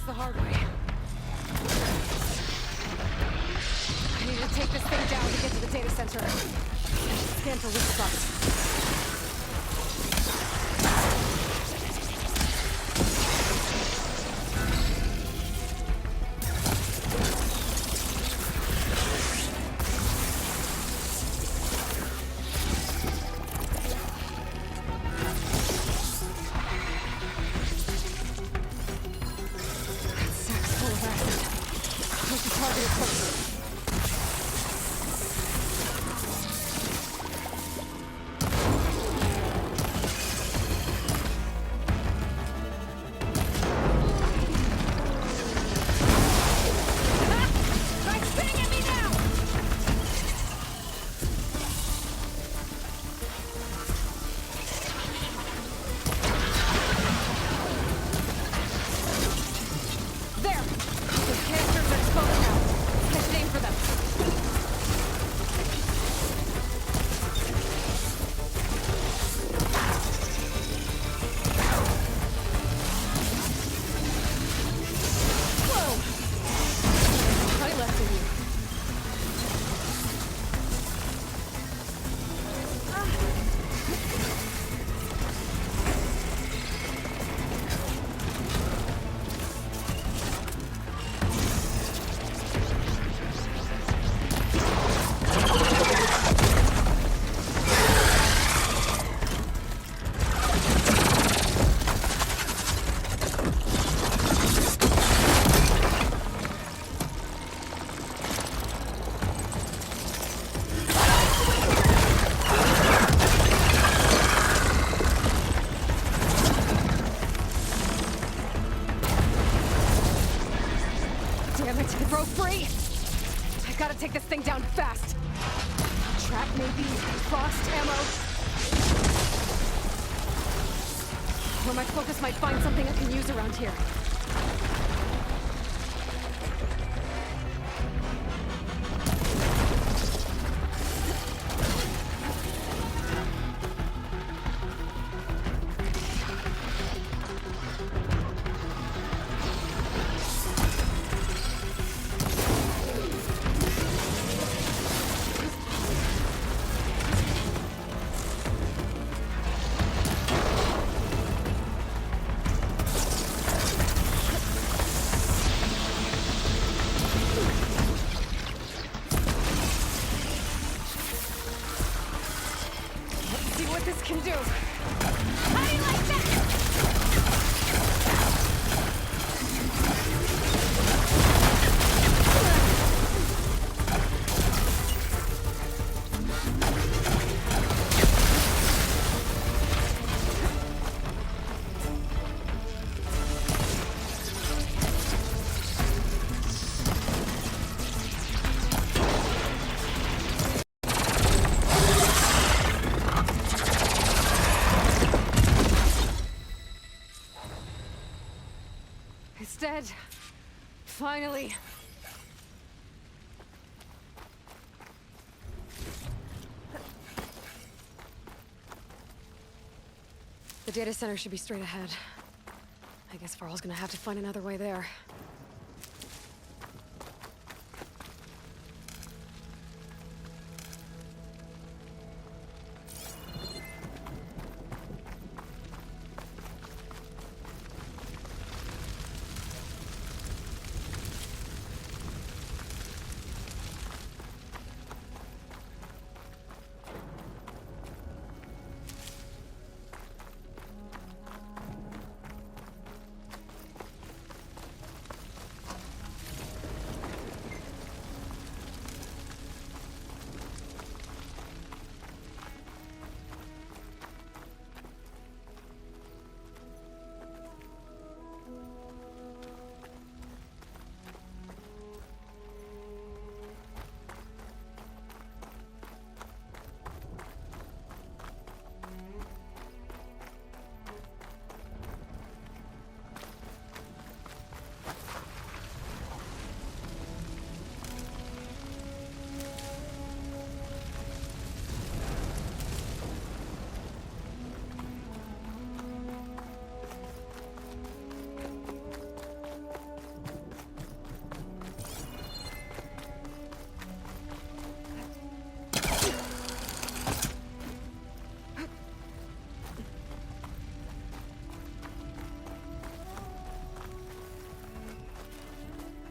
the hard way. I need to take this thing down to get to the data center. Scan for weak spots. Take this thing down fast. Trap maybe, frost ammo. Where my focus might find something I can use around here. Can do. How do you like that? It's dead. Finally. The data center should be straight ahead. I guess Varl's gonna have to find another way there.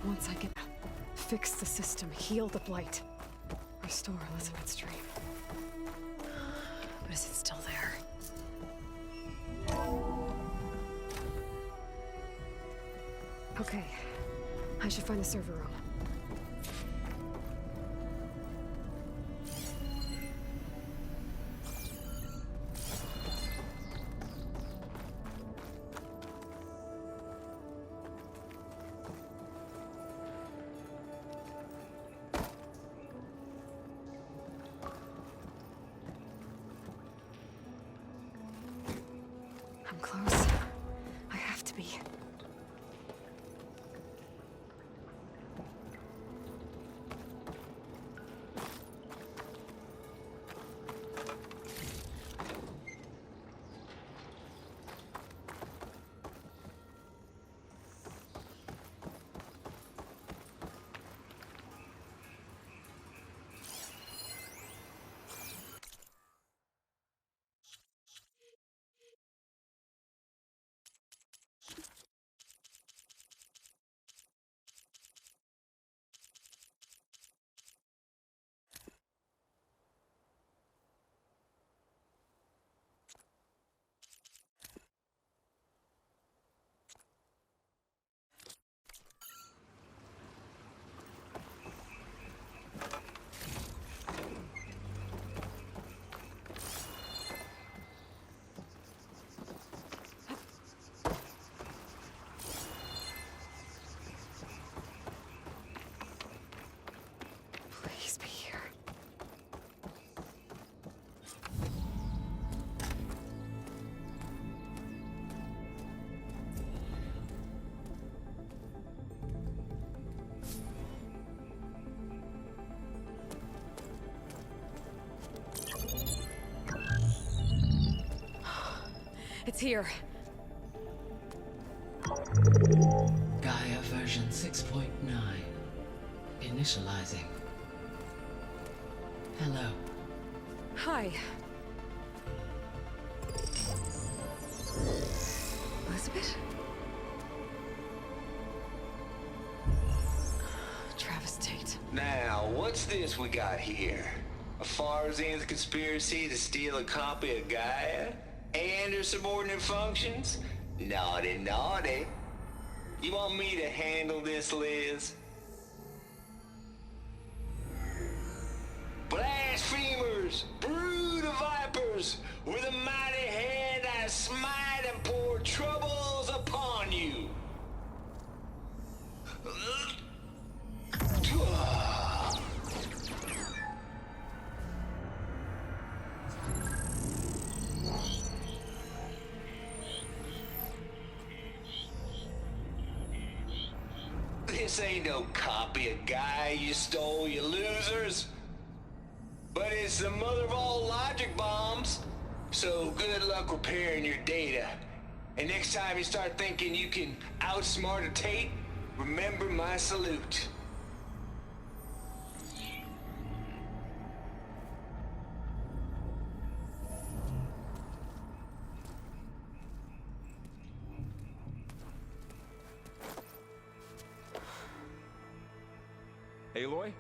Once I can fix the system, heal the Blight, restore Elizabeth's dream. But is it still there? Okay. I should find the server room. I'm close. I have to be. Please be here. It's here. Gaia version 6.9. Initializing. Hello. Hi. Elizabeth? Travis Tate. Now, what's this we got here? A Farzian's conspiracy to steal a copy of Gaia? And her subordinate functions? Naughty, naughty. You want me to handle this, Liz? Blasphemers! Brood of vipers! With a mighty hand I smite and pour troubles upon you! This ain't no copy of Gaia you stole, you losers. But it's the mother of all logic bombs. So good luck repairing your data. And next time you start thinking you can outsmart a Tate, remember my salute. Aloy?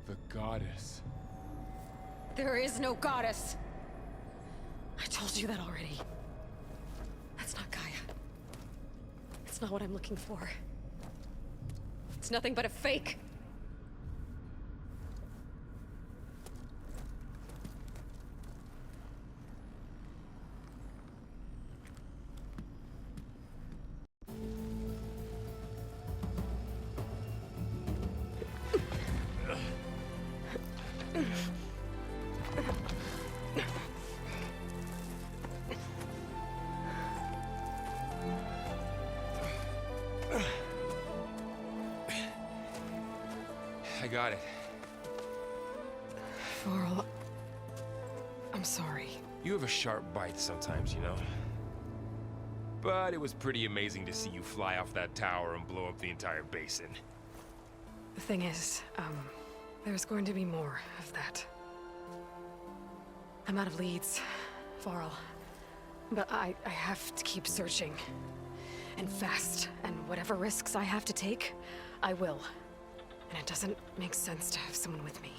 The goddess. There is no goddess. I told you that already. That's not Gaia. It's not what I'm looking for. It's nothing but a fake. I got it. Varl, I'm sorry. You have a sharp bite sometimes, you know? But it was pretty amazing to see you fly off that tower and blow up the entire basin. The thing is, there's going to be more of that. I'm out of leads, Varl. But I have to keep searching. And fast. And whatever risks I have to take, I will. And it doesn't make sense to have someone with me.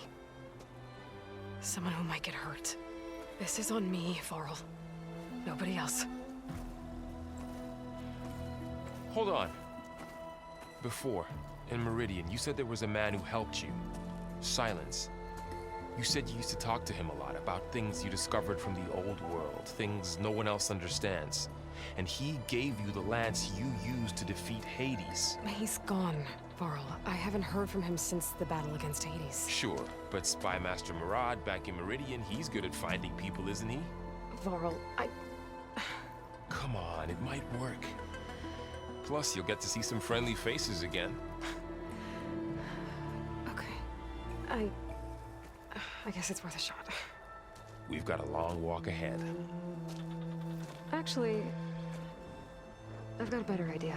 Someone who might get hurt. This is on me, Varl. Nobody else. Hold on. Before, in Meridian, you said there was a man who helped you. Silence. You said you used to talk to him a lot about things you discovered from the old world, things no one else understands. And he gave you the lance you used to defeat Hades. He's gone, Varl. I haven't heard from him since the battle against Hades. Sure, but Spy Master Murad back in Meridian, he's good at finding people, isn't he? Varl, Come on, it might work. Plus, you'll get to see some friendly faces again. Okay. I guess it's worth a shot. We've got a long walk ahead. Actually, I've got a better idea.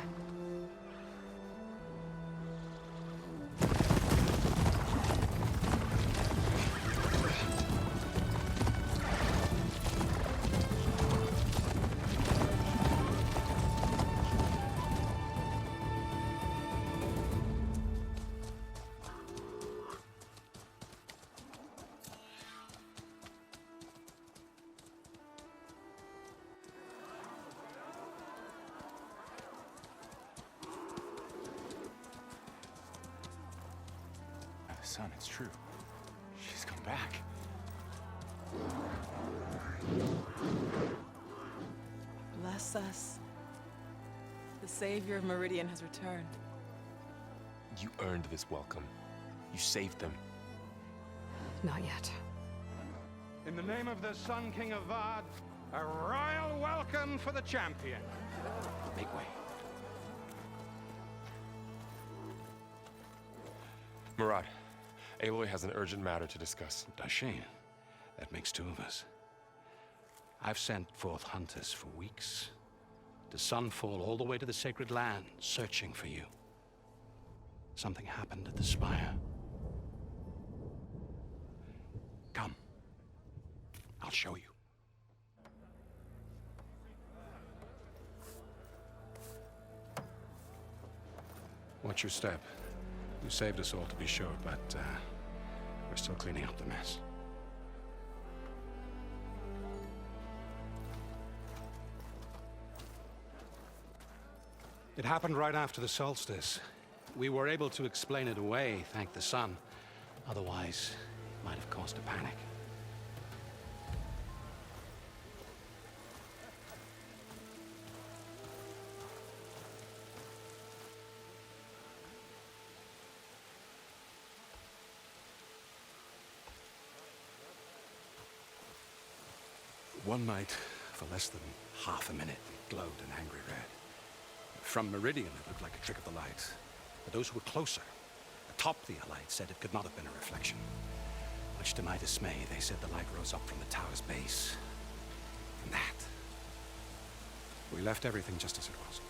Son, it's true. She's come back. Bless us. The savior of Meridian has returned. You earned this welcome. You saved them. Not yet. In the name of the Sun King of Vard, a royal welcome for the champion. Make way. Murad, Aloy has an urgent matter to discuss. Dashane, that makes two of us. I've sent forth hunters for weeks, to Sunfall all the way to the Sacred Land, searching for you. Something happened at the Spire. Come. I'll show you. Watch your step. You saved us all, to be sure, but we're still cleaning up the mess. It happened right after the solstice. We were able to explain it away, thank the sun. Otherwise, it might have caused a panic. One night, for less than half a minute, it glowed an angry red. From Meridian, it looked like a trick of the light. But those who were closer, atop the Allied, said it could not have been a reflection. Much to my dismay, they said the light rose up from the tower's base. And that. We left everything just as it was.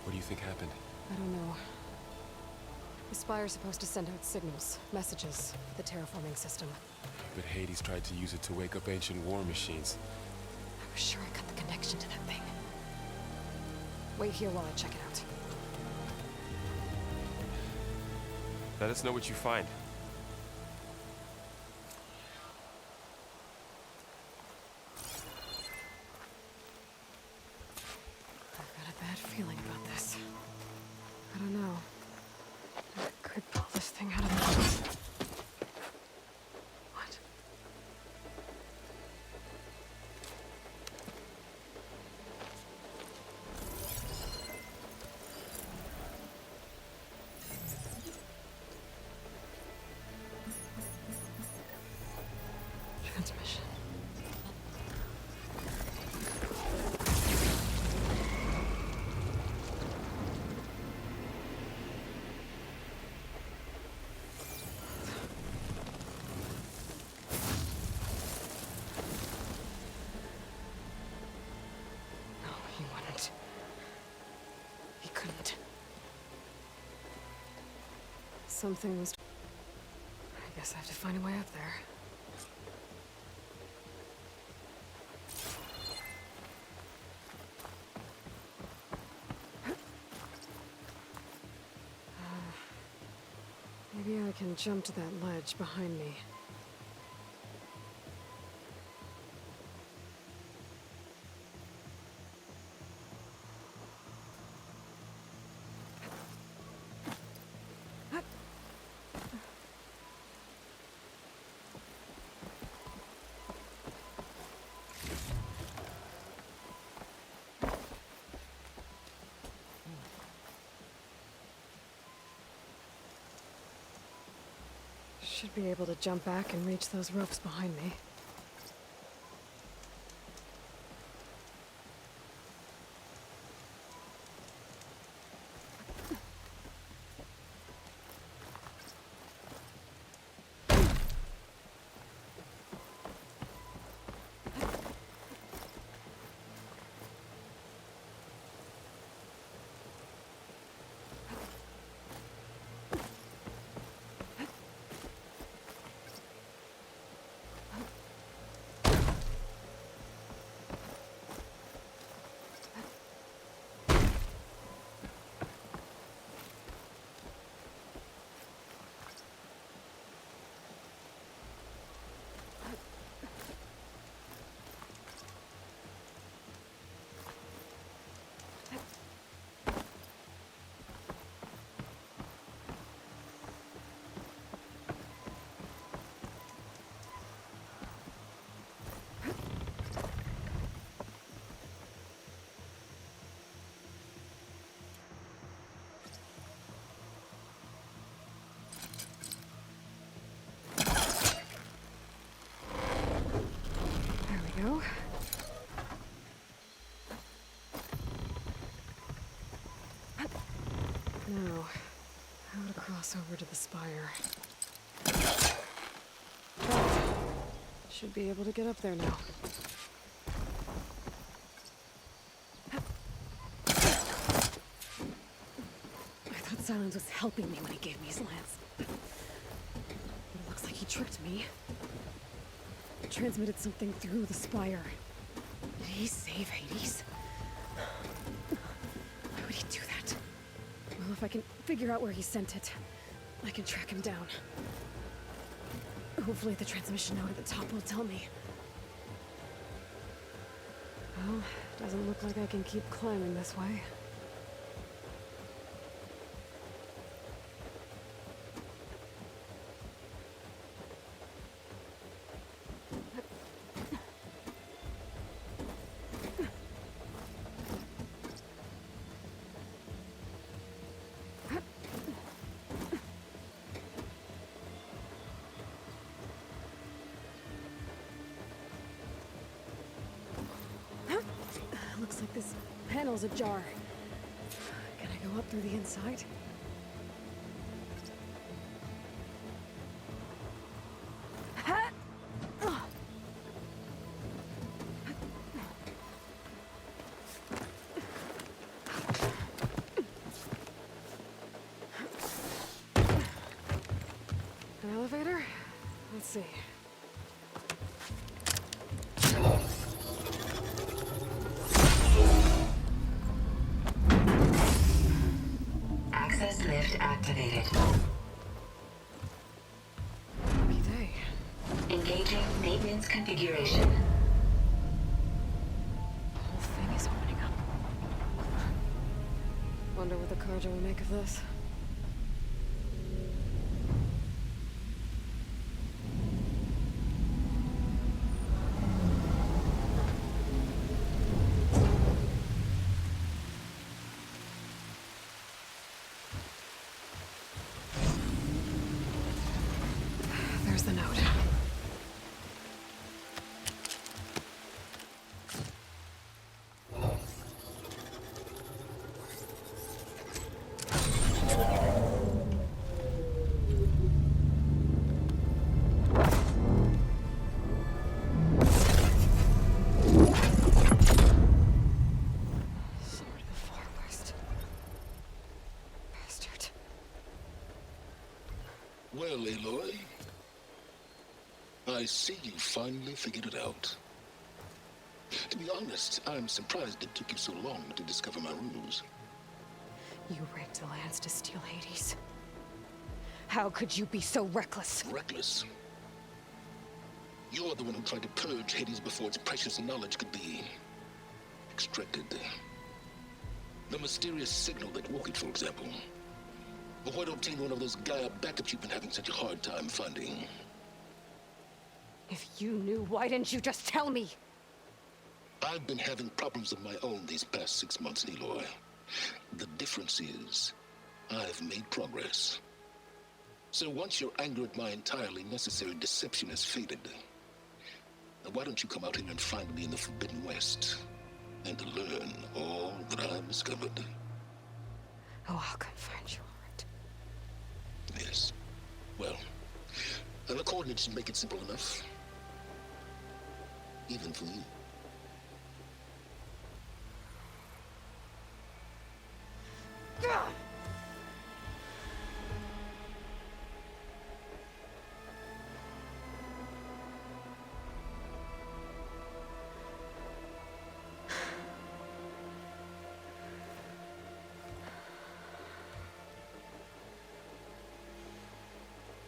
What do you think happened? I don't know. The Spire's supposed to send out signals, messages, for the terraforming system. But Hades tried to use it to wake up ancient war machines. I was sure I got the connection to that thing. Wait here while I check it out. Let us know what you find. I've got a bad feeling about this. I don't know. I could pull this thing out of the box. What? Transmission. No, he wouldn't. He couldn't. Something was... I guess I have to find a way up there. can jump to that ledge behind me. Should be able to jump back and reach those ropes behind me. Go. Now, how to cross over to the spire. Should be able to get up there now. I thought Silence was helping me when he gave me his lance. But it looks like he tricked me. Transmitted something through the spire. Did he save Hades? Why would he do that? Well, if I can figure out where he sent it, I can track him down. Hopefully the transmission note at the top will tell me. Well, doesn't look like I can keep climbing this way. Looks like this panel's ajar. Can I go up through the inside? An elevator? Let's see. Access lift activated. Lucky day. Engaging maintenance configuration. The whole thing is opening up. Wonder what the Carja will make of this. There's the note. Sword of the Far West. Bastard. Well, Aloy, I see you finally figured it out. To be honest, I'm surprised it took you so long to discover my ruse. You rigged the lance to steal Hades. How could you be so reckless? Reckless. You're the one who tried to purge Hades before its precious knowledge could be extracted. The mysterious signal that woke it, for example. Or why don't obtain one of those Gaia backups you've been having such a hard time finding? If you knew, why didn't you just tell me? I've been having problems of my own these past 6 months, Aloy. The difference is, I've made progress. So once your anger at my entirely necessary deception has faded, now why don't you come out here and find me in the Forbidden West, and learn all that I've discovered? Oh, I'll come find you, all right. Yes. Well, and the coordinates make it simple enough. Even for you.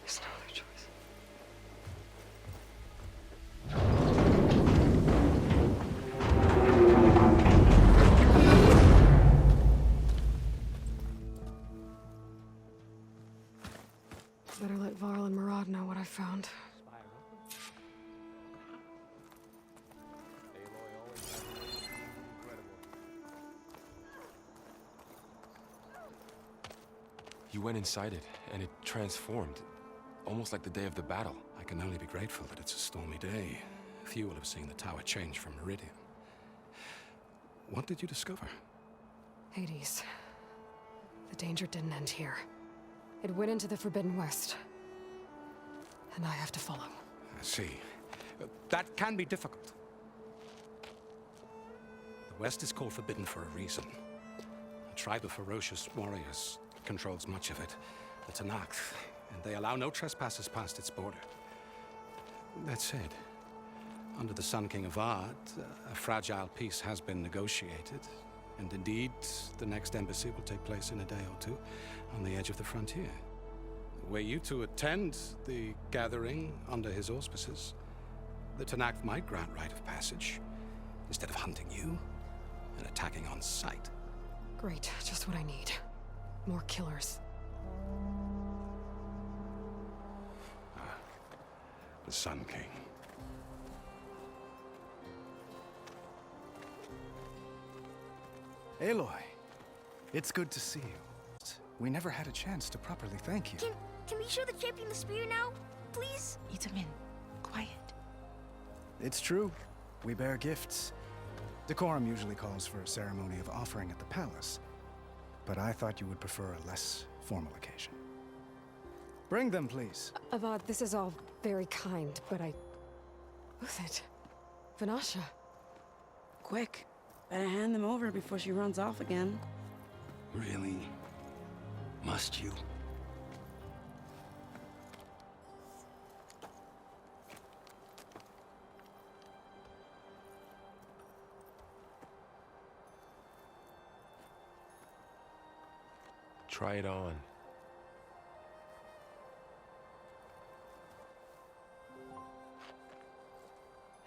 There's no other choice. Better let Varl and Murad know what I found. You went inside it, and it transformed. Almost like the day of the battle. I can only be grateful that it's a stormy day. Few will have seen the tower change from Meridian. What did you discover? Hades. The danger didn't end here. It went into the Forbidden West. And I have to follow. I see. That can be difficult. The West is called Forbidden for a reason. A tribe of ferocious warriors controls much of it. The Tenakth, and they allow no trespassers past its border. That said, under the Sun King of Ard, a fragile peace has been negotiated. And indeed, the next embassy will take place in a day or two on the edge of the frontier. Were you to attend the gathering under his auspices, the Tenakth might grant right of passage, instead of hunting you and attacking on sight. Great, just what I need. More killers. The Sun King. Aloy, it's good to see you. We never had a chance to properly thank you. Can we show the champion the spear now? Please? Itamin, quiet. It's true. We bear gifts. Decorum usually calls for a ceremony of offering at the palace, but I thought you would prefer a less formal occasion. Bring them, please. Avad, this is all very kind, but Who's it? Vanasha. Quick. Better hand them over before she runs off again. Really? Must you? Try it on.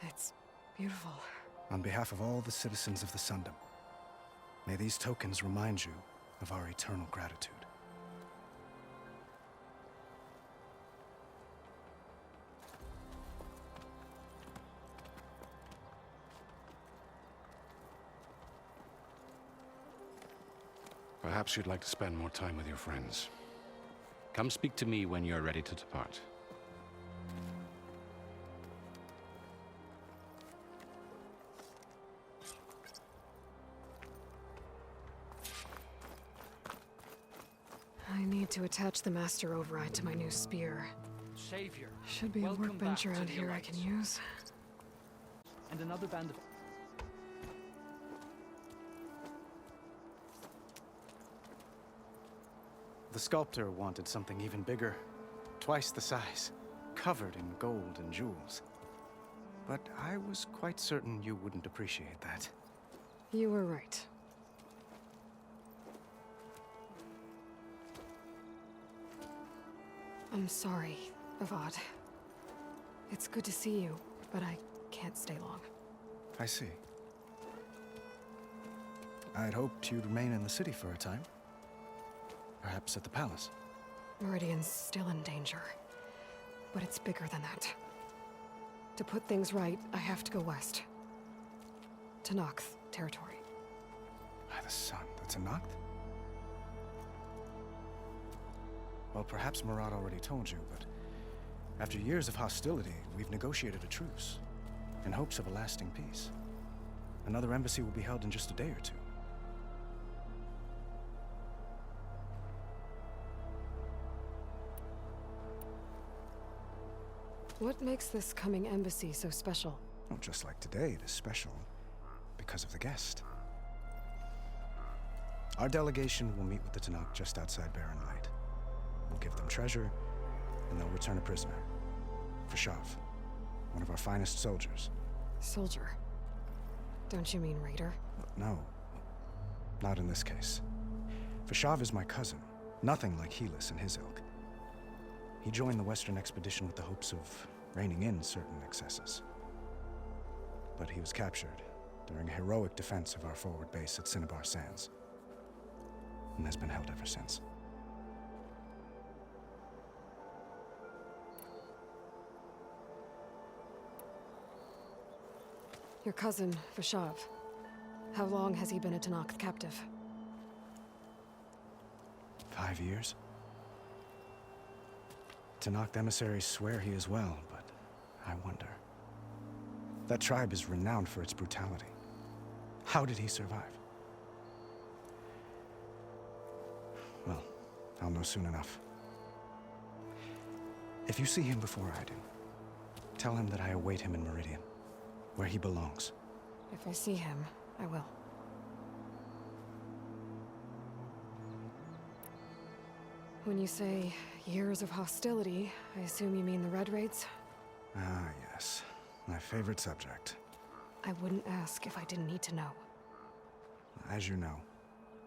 It's beautiful. On behalf of all the citizens of the Sundom, may these tokens remind you of our eternal gratitude. Perhaps you'd like to spend more time with your friends. Come speak to me when you're ready to depart. I need to attach the Master Override to my new spear. Savior. Should be a workbench around here I can use. And another band of... The sculptor wanted something even bigger, twice the size, covered in gold and jewels. But I was quite certain you wouldn't appreciate that. You were right. I'm sorry, Avad. It's good to see you, but I can't stay long. I see. I'd hoped you'd remain in the city for a time. Perhaps at the palace. Meridian's still in danger, but it's bigger than that. To put things right, I have to go west. To Noct territory. By the sun, that's a Noct? Well, perhaps Murad already told you, but after years of hostility, we've negotiated a truce, in hopes of a lasting peace. Another embassy will be held in just a day or two. What makes this coming embassy so special? Oh, just like today, it is special because of the guest. Our delegation will meet with the Tenakth just outside Barren Light. We'll give them treasure, and they'll return a prisoner. Fashav, one of our finest soldiers. Soldier? Don't you mean raider? No, not in this case. Fashav is my cousin, nothing like Helis and his ilk. He joined the Western expedition with the hopes of reining in certain excesses. But he was captured during a heroic defense of our forward base at Cinnabar Sands, and has been held ever since. Your cousin, Fashav. How long has he been a Tenakth captive? 5 years? Tenakth emissaries swear he is well, but I wonder. That tribe is renowned for its brutality. How did he survive? Well, I'll know soon enough. If you see him before I do, tell him that I await him in Meridian, where he belongs. If I see him, I will. When you say years of hostility, I assume you mean the Red Raids? Ah, yes. My favorite subject. I wouldn't ask if I didn't need to know. As you know,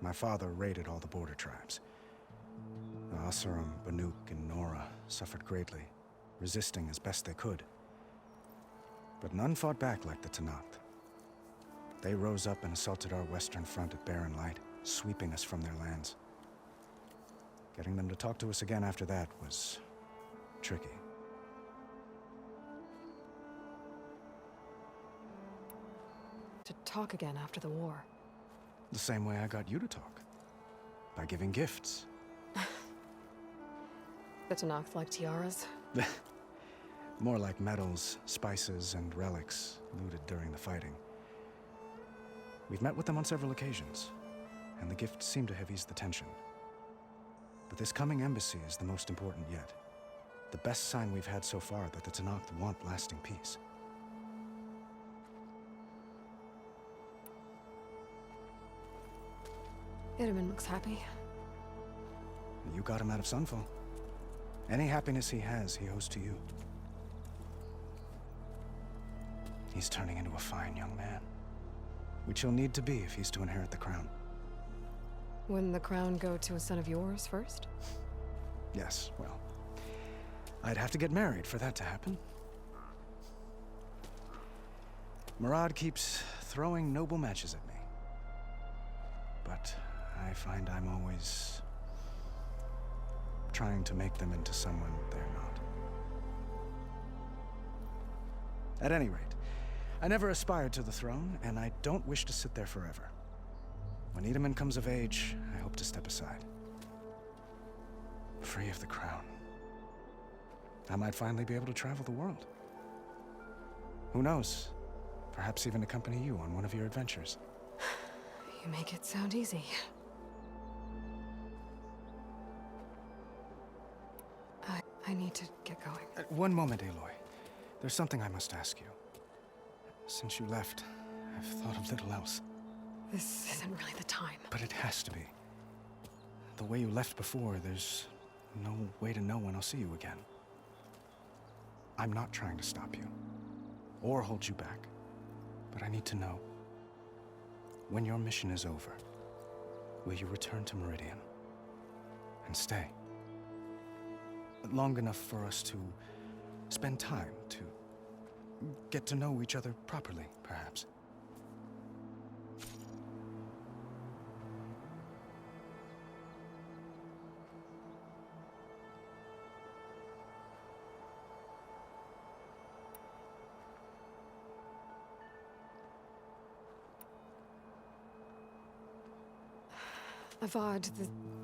my father raided all the border tribes. The Asurum, Banuk, and Nora suffered greatly, resisting as best they could. But none fought back like the Tenakth. They rose up and assaulted our western front at Barren Light, sweeping us from their lands. Getting them to talk to us again after that was tricky. To talk again after the war. The same way I got you to talk. By giving gifts. The Tenakth like tiaras? More like medals, spices, and relics looted during the fighting. We've met with them on several occasions, and the gifts seem to have eased the tension. But this coming embassy is the most important yet. The best sign we've had so far that the Tenakth want lasting peace. Itamen looks happy. You got him out of Sunfall. Any happiness he has, he owes to you. He's turning into a fine young man, which he'll need to be if he's to inherit the crown. Wouldn't the crown go to a son of yours first? Yes, well, I'd have to get married for that to happen. Murad keeps throwing noble matches at me. But I find I'm always trying to make them into someone they're not. At any rate, I never aspired to the throne, and I don't wish to sit there forever. When Itamen comes of age, I hope to step aside. Free of the crown. I might finally be able to travel the world. Who knows? Perhaps even accompany you on one of your adventures. You make it sound easy. I need to get going. One moment, Aloy. There's something I must ask you. Since you left, I've thought of little else. This isn't really the time. But it has to be. The way you left before, there's no way to know when I'll see you again. I'm not trying to stop you, or hold you back. But I need to know, when your mission is over, will you return to Meridian and stay? Long enough for us to spend time, to get to know each other properly, perhaps. Avad,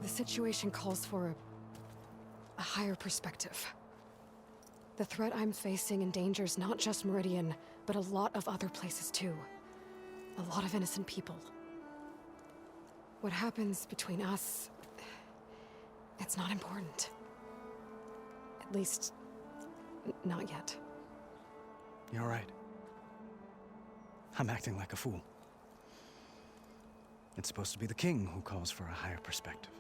the situation calls for a higher perspective. The threat I'm facing endangers not just Meridian, but a lot of other places too. A lot of innocent people. What happens between us, it's not important. At least, not yet. You're right. I'm acting like a fool. It's supposed to be the king who calls for a higher perspective.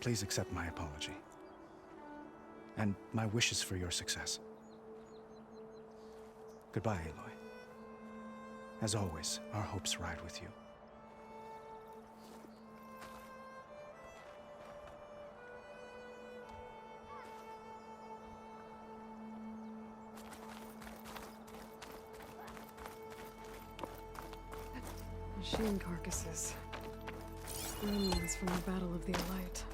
Please accept my apology. And my wishes for your success. Goodbye, Aloy. As always, our hopes ride with you. Machine carcasses. Remnants from the Battle of the Elite.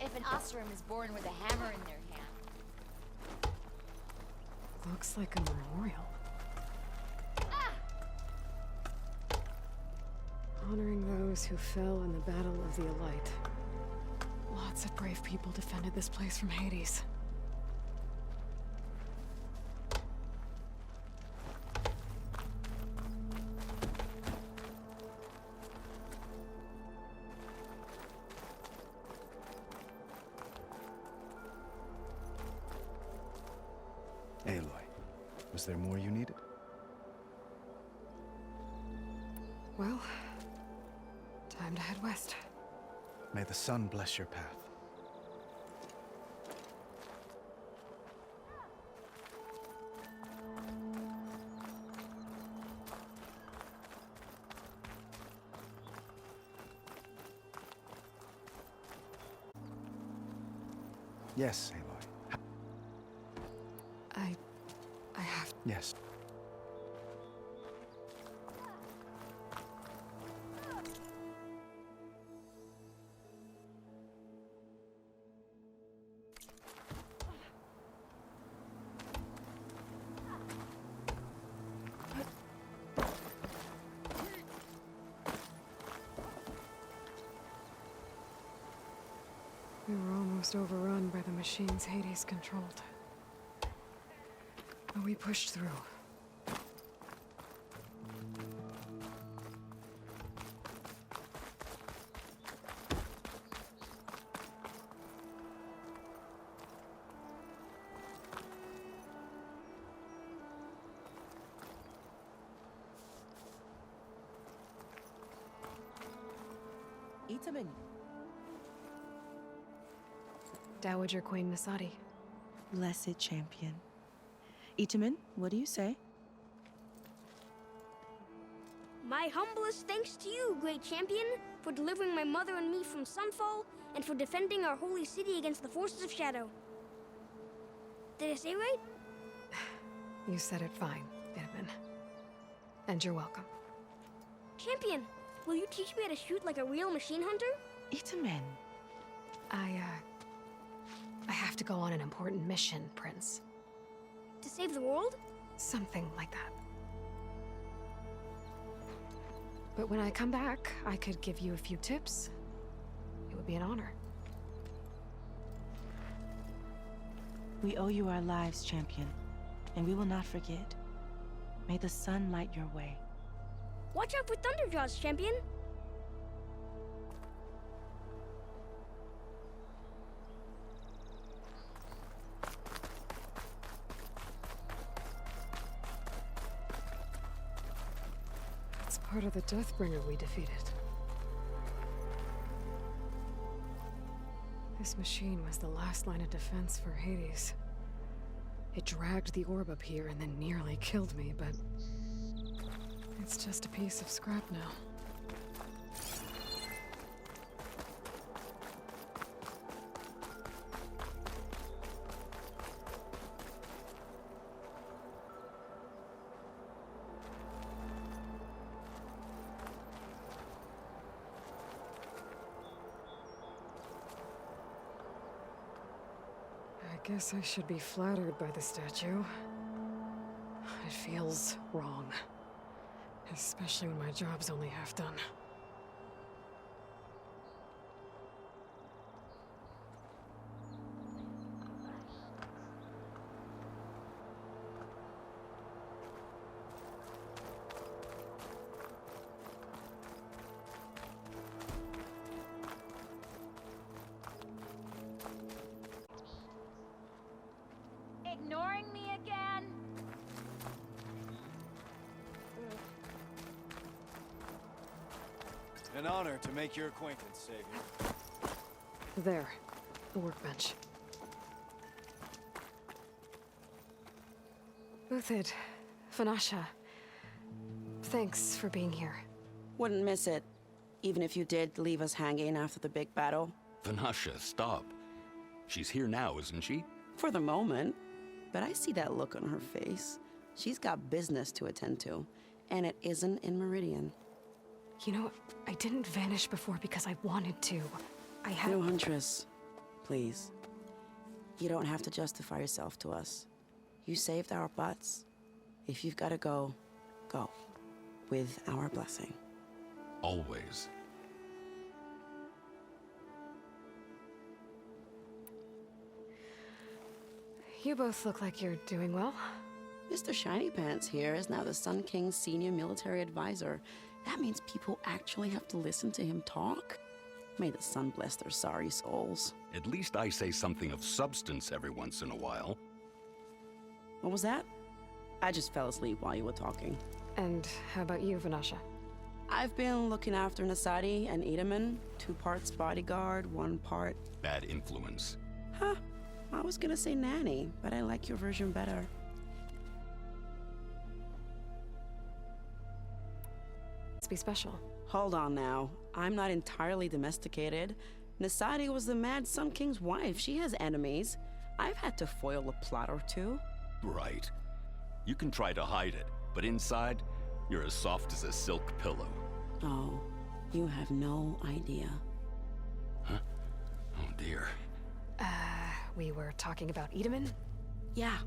If an Oseram is born with a hammer in their hand. Looks like a memorial. Honoring those who fell in the Battle of the Elite. Lots of brave people defended this place from Hades. Aloy, was there more you needed? Well, time to head west. May the sun bless your path. Yes, Aloy. I have... Yes. We were almost overrun by the machines Hades controlled. But we pushed through. Itamen. Dowager Queen Masadi. Blessed champion. Itamen, what do you say? My humblest thanks to you, great champion, for delivering my mother and me from Sunfall, and for defending our holy city against the forces of Shadow. Did I say right? You said it fine, Edmund. And you're welcome. Champion, will you teach me how to shoot like a real machine hunter? Itamen. I have to go on an important mission, Prince. To save the world? Something like that. But when I come back, I could give you a few tips. It would be an honor. We owe you our lives, champion, and we will not forget. May the sun light your way. Watch out for Thunderjaws, champion! It's part of the Deathbringer we defeated. This machine was the last line of defense for Hades. It dragged the orb up here and then nearly killed me, but it's just a piece of scrap now. I guess I should be flattered by the statue. It feels wrong. Especially when my job's only half done. Ignoring me again? An honor to make your acquaintance, Savior. There. The workbench. Uthid, Vanasha. Thanks for being here. Wouldn't miss it, even if you did leave us hanging after the big battle. Vanasha, stop. She's here now, isn't she? For the moment. But I see that look on her face. She's got business to attend to, and it isn't in Meridian. You know, I didn't vanish before because I wanted to. I had— No, Huntress. Please. You don't have to justify yourself to us. You saved our butts. If you've got to go, go. With our blessing. Always. You both look like you're doing well. Mr. Shiny Pants here is now the Sun King's senior military advisor. That means people actually have to listen to him talk? May the sun bless their sorry souls. At least I say something of substance every once in a while. What was that? I just fell asleep while you were talking. And how about you, Vanasha? I've been looking after Nasadi and Edaman. 2 parts bodyguard, 1 part... Bad influence. Huh. I was gonna say nanny, but I like your version better. Let's be special. Hold on now. I'm not entirely domesticated. Nasadi was the Mad Sun King's wife. She has enemies. I've had to foil a plot or 2. Right. You can try to hide it, but inside, you're as soft as a silk pillow. Oh, you have no idea. Huh? Oh dear. We were talking about Edaman? Yeah,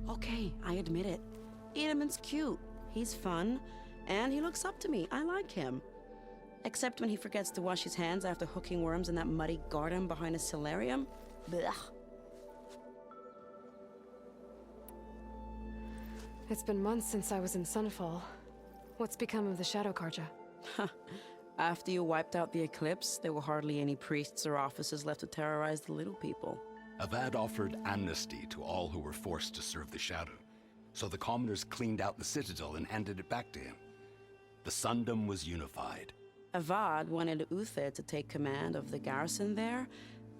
okay, I admit it. Edaman's cute. He's fun, and he looks up to me. I like him. Except when he forgets to wash his hands after hooking worms in that muddy garden behind a solarium. Blech. It's been months since I was in Sunfall. What's become of the Shadow Carja? After you wiped out the Eclipse, there were hardly any priests or officers left to terrorize the little people. Avad offered amnesty to all who were forced to serve the Shadow, so the commoners cleaned out the Citadel and handed it back to him. The Sundom was unified. Avad wanted Uthid to take command of the garrison there,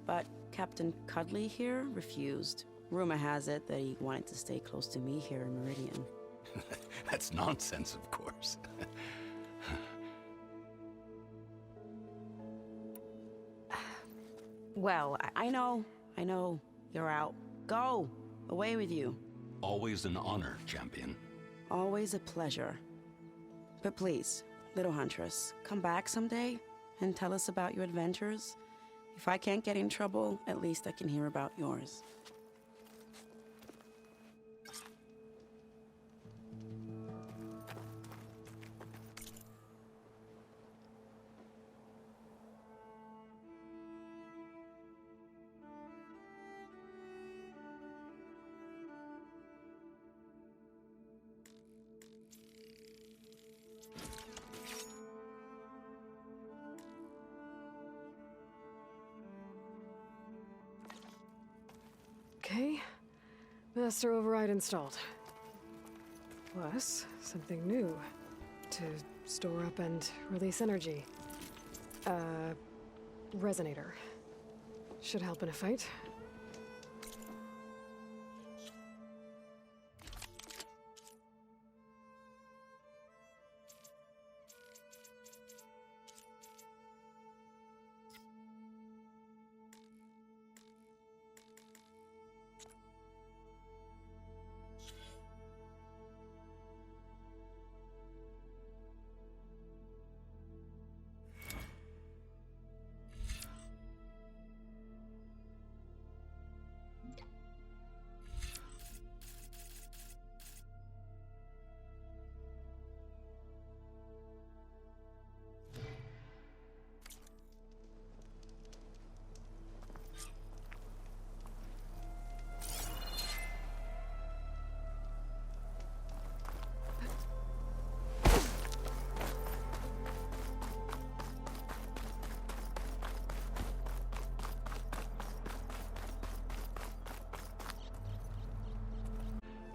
but Captain Cudley here refused. Rumor has it that he wanted to stay close to me here in Meridian. That's nonsense, of course. Well, I know. You're out. Go! Away with you. Always an honor, champion. Always a pleasure. But please, little Huntress, come back someday and tell us about your adventures. If I can't get in trouble, at least I can hear about yours. Okay. Master Override installed. Plus, something new. To store up and release energy. Resonator. Should help in a fight.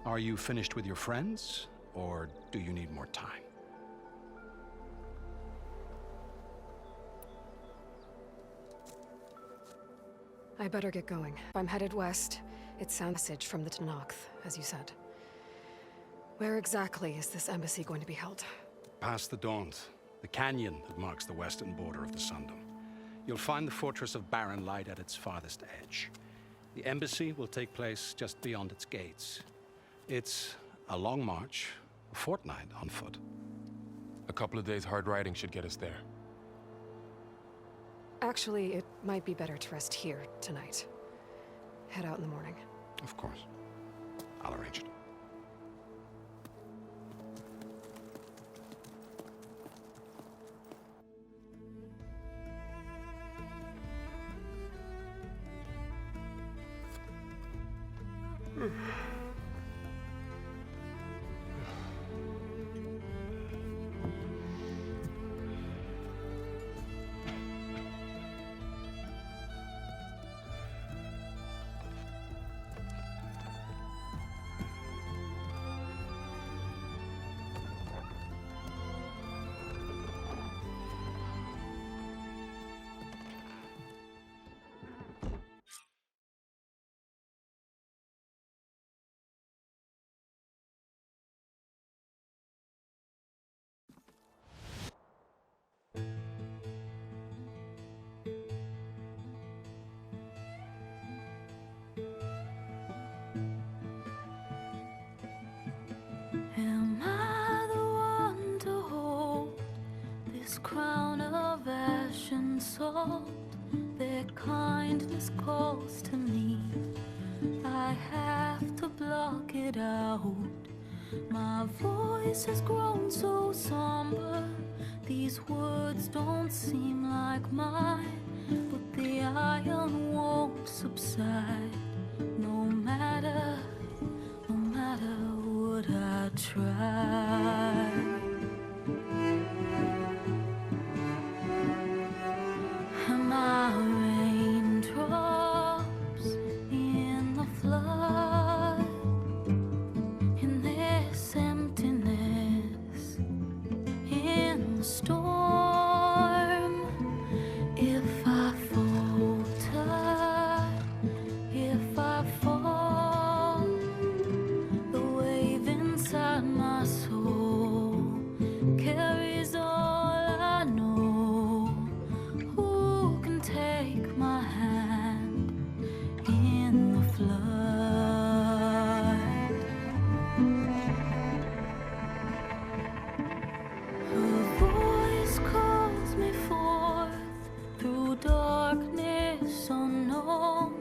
Are you finished with your friends, or do you need more time? I better get going. I'm headed west. It's a message from the Tenakth, as you said. Where exactly is this embassy going to be held? Past the Daunt, the canyon that marks the western border of the Sundom. You'll find the fortress of Barren Light at its farthest edge. The embassy will take place just beyond its gates. It's a long march, a fortnight on foot. A couple of days hard riding should get us there. Actually, it might be better to rest here tonight. Head out in the morning. Of course. I'll arrange it. Am I the one to hold this crown of ash and salt? Their kindness calls to me. I have to block it out. My voice has grown so somber. These words don't seem like mine, but the iron won't subside. No matter what I try. Am I raindrops in the flood? In this emptiness, in the storm. If I falter, if I fall, the wave inside my soul carries all I know. Who can take my hand in the flood? Her voice calls me forth through darkness unknown.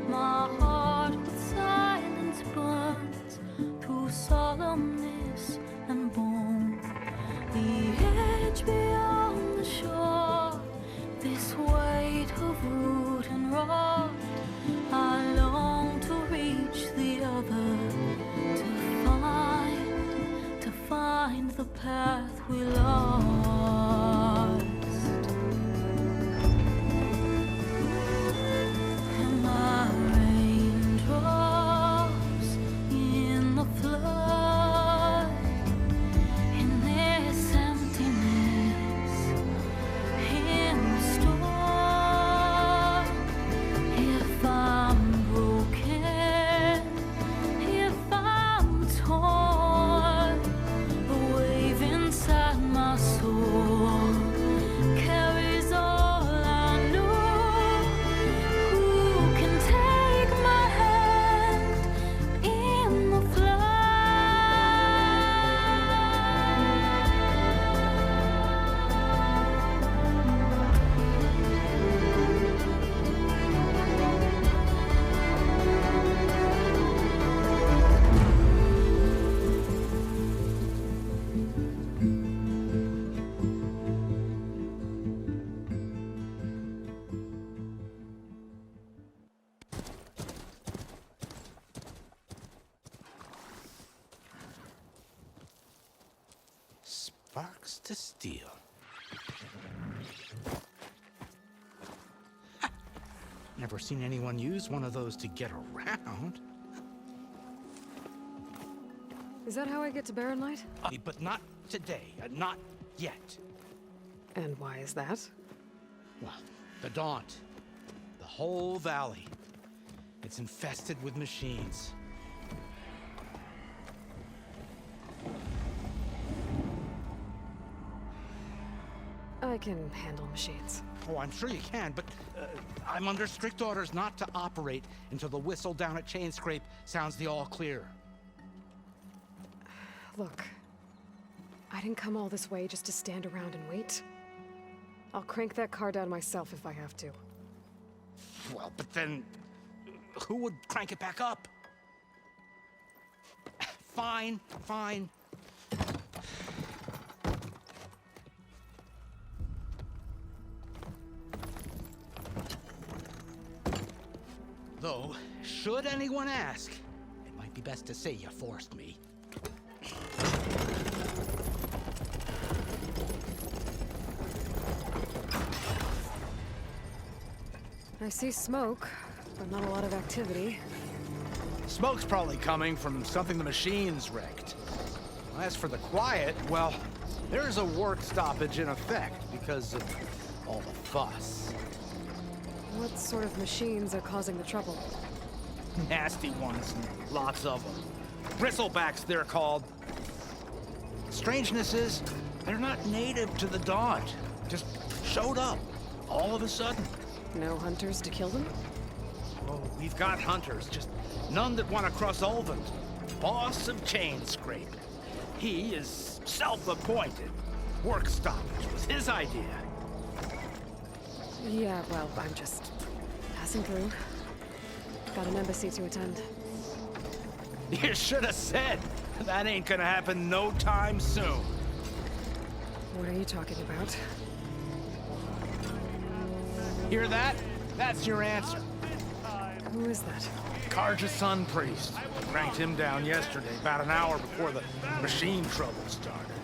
My heart with silence burns through solemnness and bone. The edge beyond the shore, this weight of root and rot. I long to reach the other, to find the path we lost. Am I raindrops in the flood? In this emptiness, in the storm. Sparks to steel. Never seen anyone use one of those to get around. Is that how I get to Barren Light? But not today. Not yet. And why is that? Well, the Daunt. The whole valley. It's infested with machines. I can handle machines. Oh, I'm sure you can, but I'm under strict orders not to operate until the whistle down at Chainscrape sounds the all clear. Look, I didn't come all this way just to stand around and wait. I'll crank that car down myself if I have to. Well, but then who would crank it back up? Fine, fine. Though, should anyone ask, it might be best to say you forced me. I see smoke, but not a lot of activity. Smoke's probably coming from something the machines wrecked. As for the quiet, well, there's a work stoppage in effect because of all the fuss. What sort of machines are causing the trouble? Nasty ones, and lots of them. Bristlebacks, they're called. Strangeness is, they're not native to the Daunt. Just showed up, all of a sudden. No hunters to kill them? Oh, we've got hunters, just none that want to cross Ulvund. Boss of Chainscrape. He is self-appointed. Work stoppage was his idea. Yeah, well, I'm just passing through. Got an embassy to attend. You should have said. That ain't gonna happen no time soon. What are you talking about? Hear that? That's your answer. Who is that? Karja Sun Priest. Cranked him down yesterday, about an hour before the machine trouble started.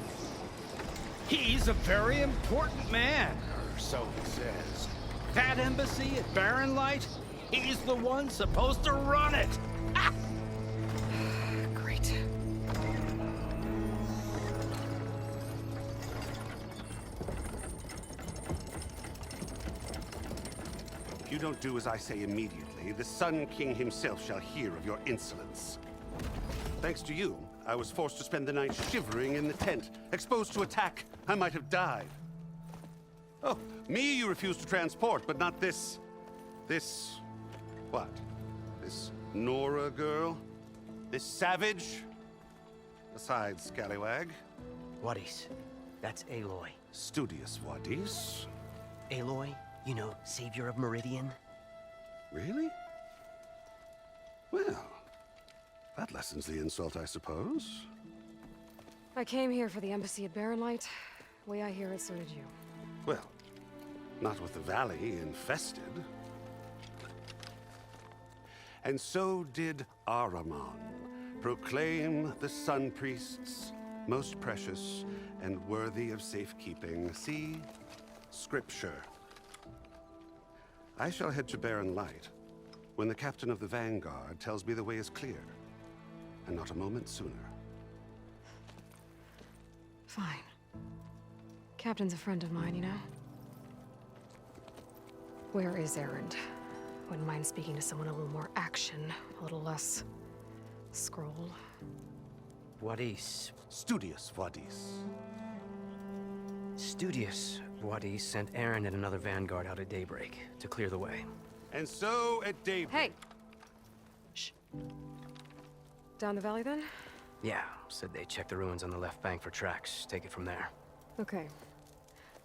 He's a very important man, or so he says. That embassy at Barren Light, he's the one supposed to run it. Ah! Great. If you don't do as I say immediately, the Sun King himself shall hear of your insolence. Thanks to you, I was forced to spend the night shivering in the tent. Exposed to attack, I might have died. Oh, me you refuse to transport, but not this... what? This Nora girl? This savage? Besides, scallywag. Wadis. That's Aloy. Studious Wadis. Aloy, you know, savior of Meridian. Really? Well, that lessens the insult, I suppose. I came here for the embassy at Barren Light. Way I hear it, so did you. Well, not with the valley infested. And so did Ahriman, proclaim the Sun Priests most precious and worthy of safekeeping. See? Scripture. I shall head to Barren Light when the captain of the Vanguard tells me the way is clear, and not a moment sooner. Fine. Captain's a friend of mine, you know? Where is Erend? Wouldn't mind speaking to someone a little more action, a little less scroll. Wadis. Studious Wadis. Studious Wadis sent Aaron and another Vanguard out at daybreak to clear the way. And so at daybreak... Hey! Shh. Down the valley, then? Yeah, said they checked the ruins on the left bank for tracks. Take it from there. Okay.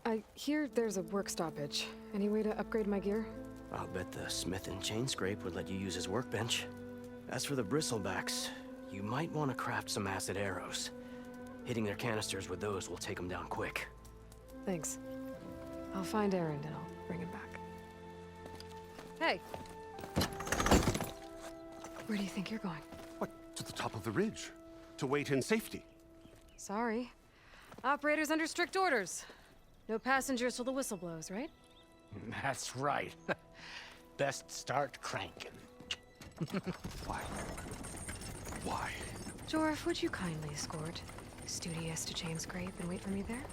I hear there's a work stoppage. Any way to upgrade my gear? I'll bet the smith in Chainscrape would let you use his workbench. As for the Bristlebacks, you might want to craft some acid arrows. Hitting their canisters with those will take them down quick. Thanks. I'll find Erend and I'll bring him back. Hey! Where do you think you're going? What? To the top of the ridge. To wait in safety. Sorry. Operators under strict orders. No passengers till the whistle blows, right? That's right. Best start cranking. Why? Why? Jorf, would you kindly escort Studious to Chainscrape and wait for me there?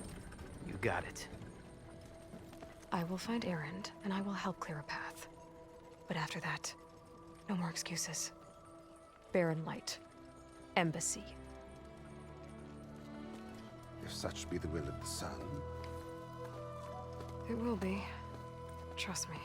You got it. I will find Erend, and I will help clear a path. But after that, no more excuses. Barren Light. Embassy. If such be the will of the sun. It will be. Trust me.